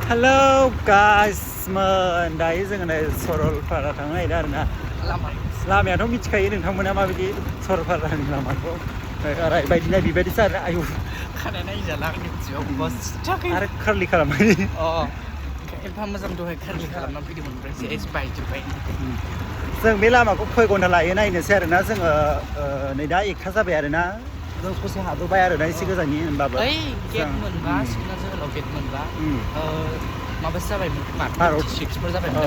Hello guys, दायो जोङो नै सरलपारा थांनो नागिरदों आरोना लामायाथ' मिथिखायो नोंथांमोना माबायदि सरलपारानि लामाखौ ओरैबायदिना बेबायदिसो आरो आयु खानाय नायजाला आंनि मिथियाव बस आरो खारलि खालामनाय एफा मोजां दहाय खारलि खालामना फैदोंमोन ओमफ्राय एसे बायजोब्बाय जों बे लामाखौ खय घन्टा लायो नायनोसै आरोना जोङो नै दा 1ता जाबाय आरोना जों ससे हाबोबाय आरोना एसे गोजाननि होनबाबो ओइ गेट मोनबा सिखना जोहोलाव गेट मोनबा माबासो जाबायमोन खोमा 56फोर जाबायमोन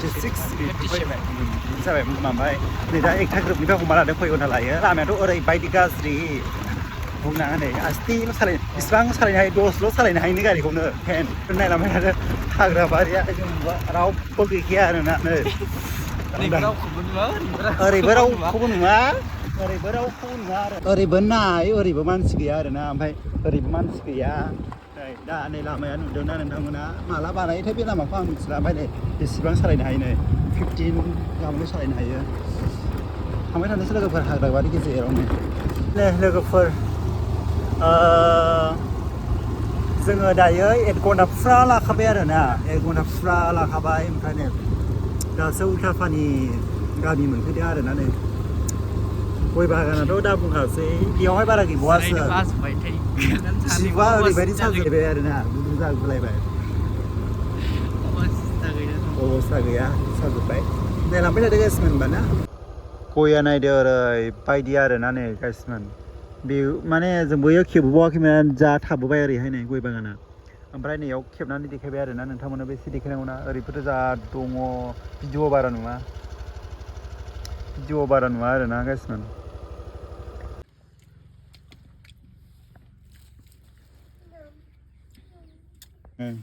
57 जाबायमोन खोमा ओमफ्राय नै दा 1ता ग्रुपनिफ्राय हमना लादों खय घन्टा लायो लामायाथ' ओरैबायदि गाज्रि बुंनाङा नै आस्थिल' सालाय बेसिबां सालायनो हायो दसल' सालायनो हायो गारिखौनो फेन नायलांबाय थादों हाग्रा बारिया रावबो गैखाया आरोना नै ओरैबो रावखौबो नुवा आरो ओरैबो नाय ओरैबो मानसि गैया आरोना ओमफ्राय ओरैबो मानसि गैया दा नै लामाया नुदोंना नोंथांमोना माला बानायोथाय बे लामाखौ आं मिथिला ओमफ्राय नै बेसेबां सालायनो हायो नै 15 गाहामल' सालायनो हायो थांबाय थानोसै लोगोफोर हाग्राबारि गेजेरावनो दे लोगोफोर जोङो दायो 1 घन्टा फुरा लाखाबाय आरोना 1 घन्टा फुरा लाखाबाय ओमफ्राय नै दासो उल्टापानि गामि मोनफैदों आरोना नै गय बागानाथ' दा बुंखासै बेयावहाय बारा गैबावासो जिबा ओरैबायदि साजोबबाय आरोना गुदुं जागुलायबाय अबस्था गैया साजोब्बाय नायलांबाय थादो गाइसमोन होनबा ना गया नायदो ओरैबायदि आरोना नै गाइसमोन बे माने जों बैयाव खेबबावाखैमोन जा थाबोबाय ओरैहाय नै गय बागाना ओमफ्राय नैयाव खेबनानै देखायबाय आरोना नोंथांमोननोबो एसे देखायनांगौ ना ओरैबोथ' जा दङ भिडिअ बारा नुवा आरोना गाइसमोन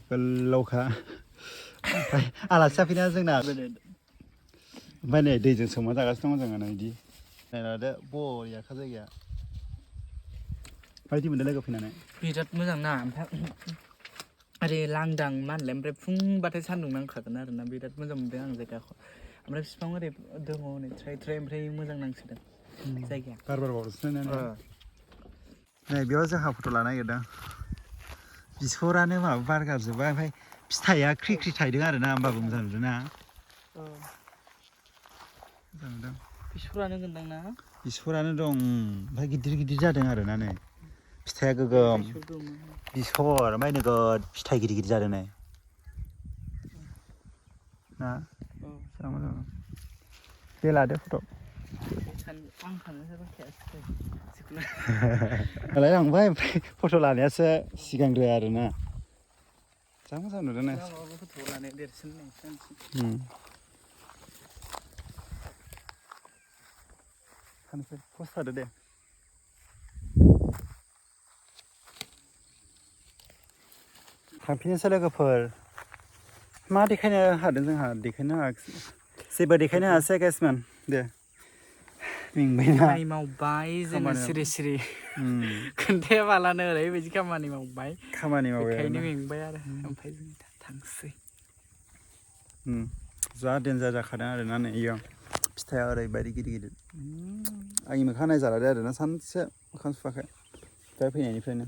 गोलावखा ओमफ्राय आलासि जाफैना जोंना ओमफ्राय नै दैजों सोमना जागासिनो दङ जोङो बिदि नायलादो बरियाखा जायगाया बायदि मोनदों लोगो फैनानै बिराद मोजां ना ओमफ्राय ओरै लांदां मा होनलाय ओमफ्राय फुंबाथाय सान्दुं नांखागोन आरोना बिराद मोजां मोनदों आं जायगाखौ ओमफ्राय बिफां ओरै दङ नै थ्राय ओमफ्राय मोजां नांसोदों जायगाया बार बारबावदोंसो नै बेयाव जोंहा फट' लानो नागिरदों बिसरानो माबा बारगारजोब्बाय ओमफ्राय फिथाइया ख्रि ख्रि थायदों आरोना होमबाबो मोजां नुदों ना मोजां नुदों बिसरानो गोनदां ना बिसरानो दं ओमफ्राय गिदिर जादों आरोना नै फिथाइया गोगोम बिसर ओमफ्राय नोगोद फिथाइ गिदिर जादों नै ना दे लादो फट' लांबाय ओमफ्राय फट' लानायासो सिगांग्रो आरोना जा मोजां नुदों नै पस्ट थादो दे थांफिननोसै लोगोफोर मा देखायनो हादों जोंहा देखायनो हायाखिसै जेबो देखायनो हायासै गाइसमोन दे खामानि मावबाय जोङो सिरि खोन्थायाबालानो ओरैबायदि खामानि मावबाय बेखायनो मेंबाय आरो ओमफ्राय जों थांसै जा देन्जार जाखादों आरोना नै इयाव फिथाइया ओरैबायदि गिदिर आंनि मोखाङा नायजालादो आरोना सानसे मोखां सुवाखै दा फैनायनिफ्रायनो